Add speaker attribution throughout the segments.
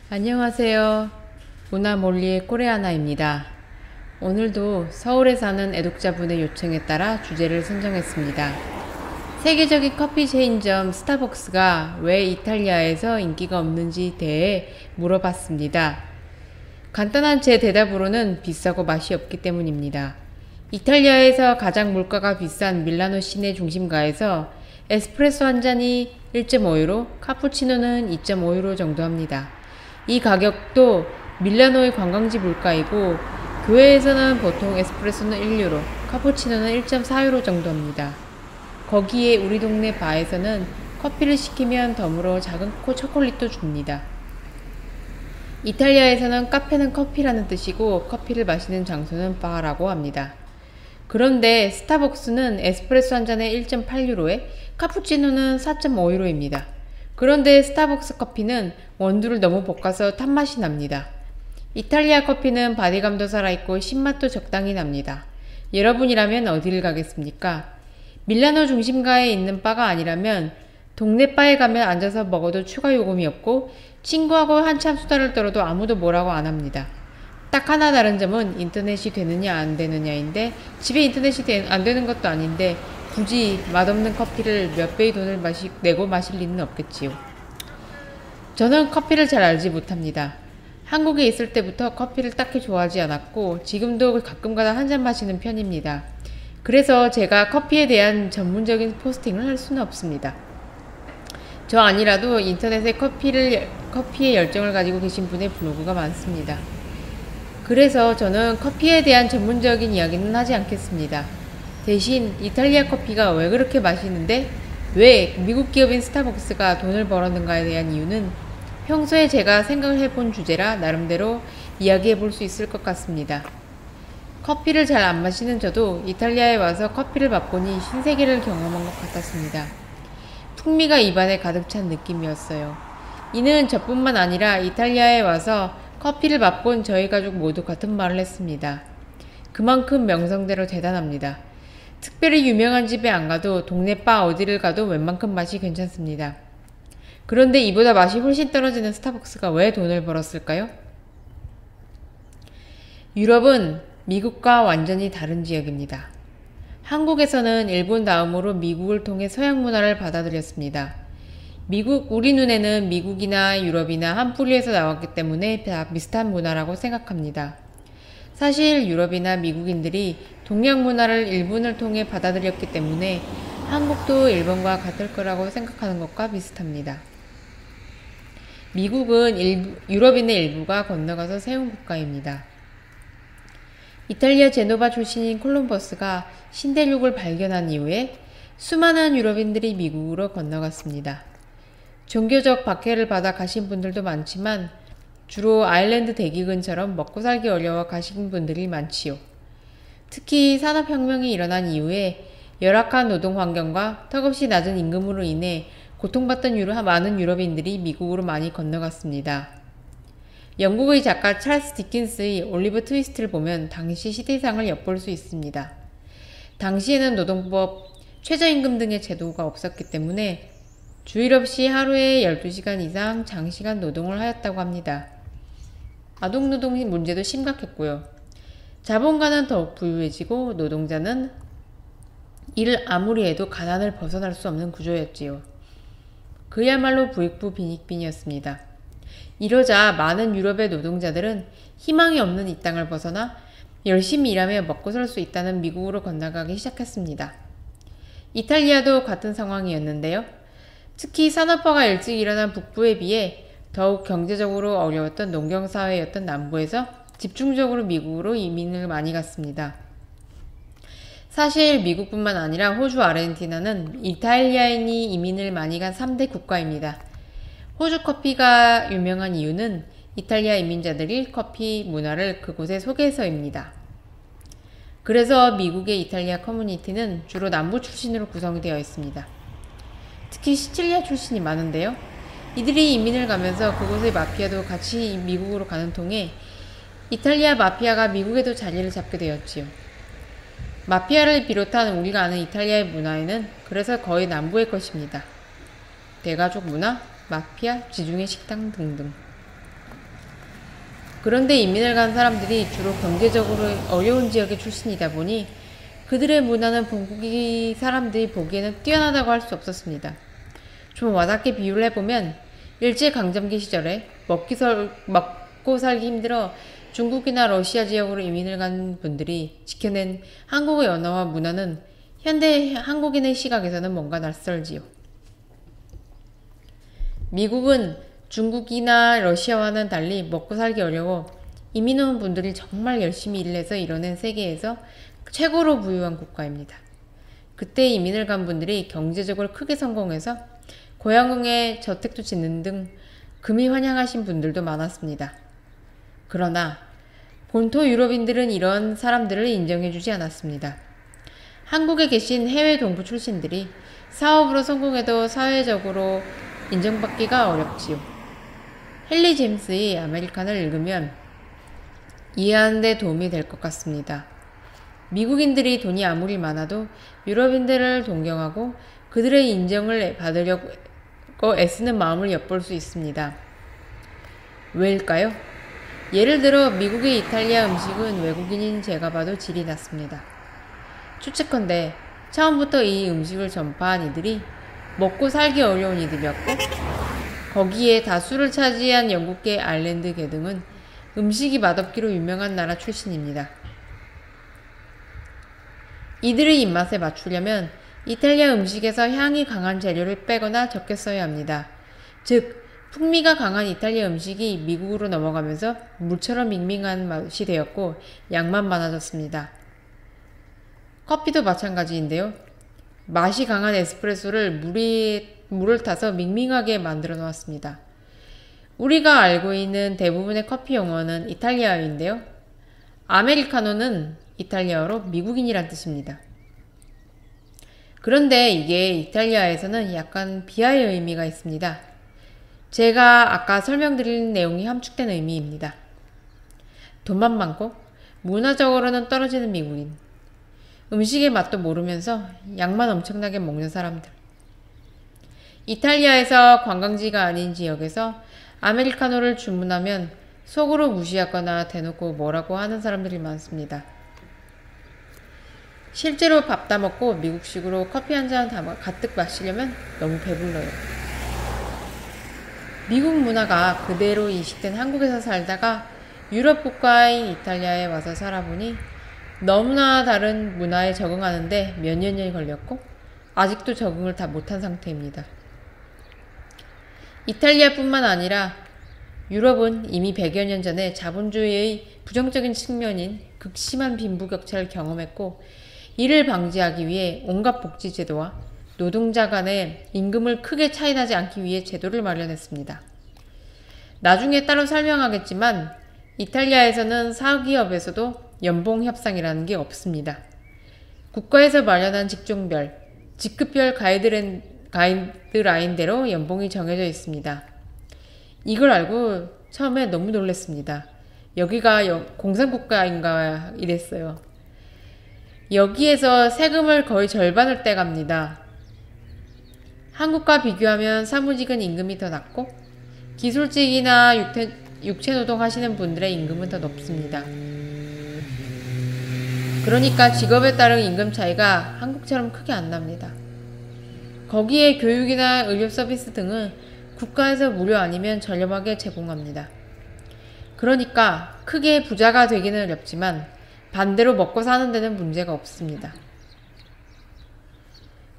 Speaker 1: 안녕하세요. 문화몰리의 코레아나입니다. 오늘도 서울에 사는 애독자분의 요청에 따라 주제를 선정했습니다. 세계적인 커피 체인점 스타벅스가 왜 이탈리아에서 인기가 없는지 대해 물어봤습니다. 간단한 제 대답으로는 비싸고 맛이 없기 때문입니다. 이탈리아에서 가장 물가가 비싼 밀라노 시내 중심가에서 에스프레소 한 잔이 1.5유로, 카푸치노는 2.5유로 정도 합니다. 이 가격도 밀라노의 관광지 물가이고 교외에서는 보통 에스프레소는 1유로, 카푸치노는 1.4유로 정도 합니다. 거기에 우리 동네 바에서는 커피를 시키면 덤으로 작은 초콜릿도 줍니다. 이탈리아에서는 카페는 커피라는 뜻이고 커피를 마시는 장소는 바라고 합니다. 그런데 스타벅스는 에스프레소 한 잔에 1.8유로에 카푸치노는 4.5유로입니다. 그런데 스타벅스 커피는 원두를 너무 볶아서 탄맛이 납니다. 이탈리아 커피는 바디감도 살아있고 신맛도 적당히 납니다. 여러분이라면 어디를 가겠습니까? 밀라노 중심가에 있는 바가 아니라면 동네 바에 가면 앉아서 먹어도 추가 요금이 없고 친구하고 한참 수다를 떨어도 아무도 뭐라고 안 합니다. 딱 하나 다른 점은 인터넷이 되느냐 안 되느냐인데 집에 인터넷이 안 되는 것도 아닌데 굳이 맛없는 커피를 몇 배의 돈을 내고 마실 리는 없겠지요. 저는 커피를 잘 알지 못합니다. 한국에 있을 때부터 커피를 딱히 좋아하지 않았고 지금도 가끔가다 한 잔 마시는 편입니다. 그래서 제가 커피에 대한 전문적인 포스팅을 할 수는 없습니다. 저 아니라도 인터넷에 커피에 열정을 가지고 계신 분의 블로그가 많습니다. 그래서 저는 커피에 대한 전문적인 이야기는 하지 않겠습니다. 대신 이탈리아 커피가 왜 그렇게 맛있는데 왜 미국 기업인 스타벅스가 돈을 벌었는가에 대한 이유는 평소에 제가 생각을 해본 주제라 나름대로 이야기해 볼 수 있을 것 같습니다. 커피를 잘 안 마시는 저도 이탈리아에 와서 커피를 맛보니 신세계를 경험한 것 같았습니다. 풍미가 입안에 가득 찬 느낌이었어요. 이는 저뿐만 아니라 이탈리아에 와서 커피를 맛본 저희 가족 모두 같은 말을 했습니다. 그만큼 명성대로 대단합니다. 특별히 유명한 집에 안 가도 동네 바 어디를 가도 웬만큼 맛이 괜찮습니다. 그런데 이보다 맛이 훨씬 떨어지는 스타벅스가 왜 돈을 벌었을까요? 유럽은 미국과 완전히 다른 지역입니다. 한국에서는 일본 다음으로 미국을 통해 서양 문화를 받아들였습니다. 우리 눈에는 미국이나 유럽이나 한 뿌리에서 나왔기 때문에 다 비슷한 문화라고 생각합니다. 사실 유럽이나 미국인들이 동양 문화를 일본을 통해 받아들였기 때문에 한국도 일본과 같을 거라고 생각하는 것과 비슷합니다. 미국은 유럽인의 일부가 건너가서 세운 국가입니다. 이탈리아 제노바 출신인 콜럼버스가 신대륙을 발견한 이후에 수많은 유럽인들이 미국으로 건너갔습니다. 종교적 박해를 받아 가신 분들도 많지만 주로 아일랜드 대기근처럼 먹고 살기 어려워 가신 분들이 많지요. 특히 산업혁명이 일어난 이후에 열악한 노동 환경과 턱없이 낮은 임금으로 인해 고통받던 많은 유럽인들이 미국으로 많이 건너갔습니다. 영국의 작가 찰스 디킨스의 올리버 트위스트를 보면 당시 시대상을 엿볼 수 있습니다. 당시에는 노동법, 최저임금 등의 제도가 없었기 때문에 주일 없이 하루에 12시간 이상 장시간 노동을 하였다고 합니다. 아동노동 문제도 심각했고요. 자본가는 더욱 부유해지고 노동자는 일을 아무리 해도 가난을 벗어날 수 없는 구조였지요. 그야말로 부익부 빈익빈이었습니다. 이러자 많은 유럽의 노동자들은 희망이 없는 이 땅을 벗어나 열심히 일하며 먹고 살 수 있다는 미국으로 건너가기 시작했습니다. 이탈리아도 같은 상황이었는데요. 특히 산업화가 일찍 일어난 북부에 비해 더욱 경제적으로 어려웠던 농경사회였던 남부에서 집중적으로 미국으로 이민을 많이 갔습니다. 사실 미국뿐만 아니라 호주, 아르헨티나는 이탈리아인이 이민을 많이 간 3대 국가입니다. 호주 커피가 유명한 이유는 이탈리아 이민자들이 커피 문화를 그곳에 소개해서입니다. 그래서 미국의 이탈리아 커뮤니티는 주로 남부 출신으로 구성되어 있습니다. 특히 시칠리아 출신이 많은데요. 이들이 이민을 가면서 그곳의 마피아도 같이 미국으로 가는 통에 이탈리아 마피아가 미국에도 자리를 잡게 되었지요. 마피아를 비롯한 우리가 아는 이탈리아의 문화에는 그래서 거의 남부의 것입니다. 대가족 문화, 마피아, 지중해 식당 등등. 그런데 이민을 간 사람들이 주로 경제적으로 어려운 지역의 출신이다 보니 그들의 문화는 본국이 사람들이 보기에는 뛰어나다고 할 수 없었습니다. 좀 와닿게 비유를 해보면 일제강점기 시절에 먹고 살기 힘들어 중국이나 러시아 지역으로 이민을 간 분들이 지켜낸 한국의 언어와 문화는 현대 한국인의 시각에서는 뭔가 낯설지요. 미국은 중국이나 러시아와는 달리 먹고 살기 어려워 이민 온 분들이 정말 열심히 일을 해서 이뤄낸 세계에서 최고로 부유한 국가입니다. 그때 이민을 간 분들이 경제적으로 크게 성공해서 고향에 저택도 짓는 등 금이 환영하신 분들도 많았습니다. 그러나 본토 유럽인들은 이런 사람들을 인정해주지 않았습니다. 한국에 계신 해외 동부 출신들이 사업으로 성공해도 사회적으로 인정받기가 어렵지요. 헨리 제임스의 아메리칸을 읽으면 이해하는 데 도움이 될 것 같습니다. 미국인들이 돈이 아무리 많아도 유럽인들을 동경하고 그들의 인정을 받으려고 애쓰는 마음을 엿볼 수 있습니다. 왜일까요? 예를 들어 미국의 이탈리아 음식은 외국인인 제가 봐도 질이 낮습니다. 추측컨대 처음부터 이 음식을 전파한 이들이 먹고 살기 어려운 이들이었고 거기에 다수를 차지한 영국계 아일랜드계 등은 음식이 맛없기로 유명한 나라 출신입니다. 이들의 입맛에 맞추려면 이탈리아 음식에서 향이 강한 재료를 빼거나 적게 써야 합니다. 즉 풍미가 강한 이탈리아 음식이 미국으로 넘어가면서 물처럼 밍밍한 맛이 되었고 양만 많아졌습니다. 커피도 마찬가지인데요. 맛이 강한 에스프레소를 물을 타서 밍밍하게 만들어 놓았습니다. 우리가 알고 있는 대부분의 커피 용어는 이탈리아어인데요. 아메리카노는 이탈리아어로 미국인이란 뜻입니다. 그런데 이게 이탈리아에서는 약간 비하의 의미가 있습니다. 제가 아까 설명드린 내용이 함축된 의미입니다. 돈만 많고 문화적으로는 떨어지는 미국인. 음식의 맛도 모르면서 양만 엄청나게 먹는 사람들. 이탈리아에서 관광지가 아닌 지역에서 아메리카노를 주문하면 속으로 무시하거나 대놓고 뭐라고 하는 사람들이 많습니다. 실제로 밥 다 먹고 미국식으로 커피 한 잔 가득 마시려면 너무 배불러요. 미국 문화가 그대로 이식된 한국에서 살다가 유럽 국가인 이탈리아에 와서 살아보니 너무나 다른 문화에 적응하는데 몇 년이 걸렸고 아직도 적응을 다 못한 상태입니다. 이탈리아뿐만 아니라 유럽은 이미 100여 년 전에 자본주의의 부정적인 측면인 극심한 빈부격차를 경험했고 이를 방지하기 위해 온갖 복지제도와 노동자 간의 임금을 크게 차이나지 않기 위해 제도를 마련했습니다. 나중에 따로 설명하겠지만 이탈리아에서는 사기업에서도 연봉 협상이라는 게 없습니다. 국가에서 마련한 직종별, 직급별 가이드라인대로 연봉이 정해져 있습니다. 이걸 알고 처음에 너무 놀랐습니다. 여기가 공산국가인가 이랬어요. 여기에서 세금을 거의 절반을 떼갑니다. 한국과 비교하면 사무직은 임금이 더 낮고 기술직이나 육체노동 하시는 분들의 임금은 더 높습니다. 그러니까 직업에 따른 임금 차이가 한국처럼 크게 안 납니다. 거기에 교육이나 의료 서비스 등은 국가에서 무료 아니면 저렴하게 제공합니다. 그러니까 크게 부자가 되기는 어렵지만 반대로 먹고 사는 데는 문제가 없습니다.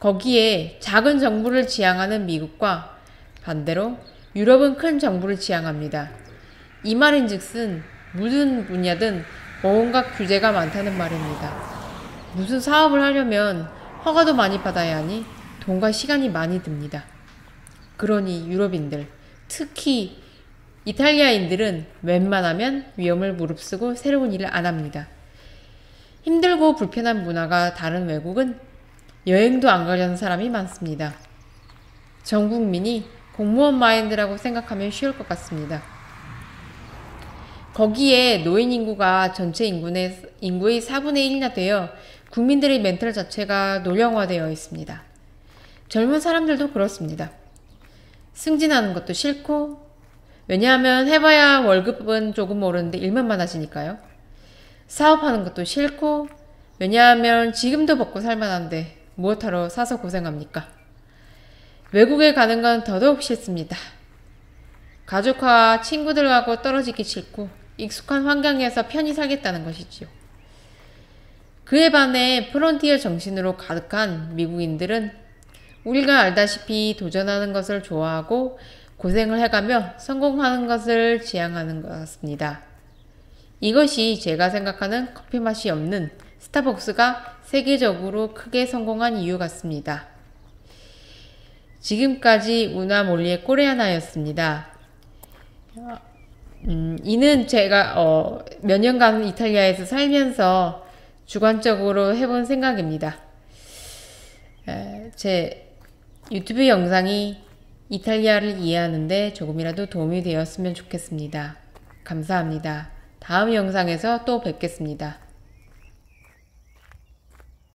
Speaker 1: 거기에 작은 정부를 지향하는 미국과 반대로 유럽은 큰 정부를 지향합니다. 이 말인즉슨 무슨 분야든 온갖 규제가 많다는 말입니다. 무슨 사업을 하려면 허가도 많이 받아야 하니 돈과 시간이 많이 듭니다. 그러니 유럽인들, 특히 이탈리아인들은 웬만하면 위험을 무릅쓰고 새로운 일을 안 합니다. 힘들고 불편한 문화가 다른 외국은 여행도 안 가려는 사람이 많습니다. 전 국민이 공무원 마인드라고 생각하면 쉬울 것 같습니다. 거기에 노인 인구가 전체 인구의 4분의 1이나 되어 국민들의 멘탈 자체가 노령화되어 있습니다. 젊은 사람들도 그렇습니다. 승진하는 것도 싫고 왜냐하면 해봐야 월급은 조금 오르는데 일만 많아지니까요. 사업하는 것도 싫고, 왜냐하면 지금도 먹고 살만한데 무엇하러 사서 고생합니까? 외국에 가는 건 더더욱 싫습니다. 가족과 친구들하고 떨어지기 싫고 익숙한 환경에서 편히 살겠다는 것이지요. 그에 반해 프론티어 정신으로 가득한 미국인들은 우리가 알다시피 도전하는 것을 좋아하고 고생을 해가며 성공하는 것을 지향하는 것 같습니다. 이것이 제가 생각하는 커피 맛이 없는 스타벅스가 세계적으로 크게 성공한 이유 같습니다. 지금까지 우나몰리의 코레아나였습니다. 이는 제가 몇 년간 이탈리아에서 살면서 주관적으로 해본 생각입니다. 제 유튜브 영상이 이탈리아를 이해하는데 조금이라도 도움이 되었으면 좋겠습니다. 감사합니다. 다음 영상에서 또 뵙겠습니다.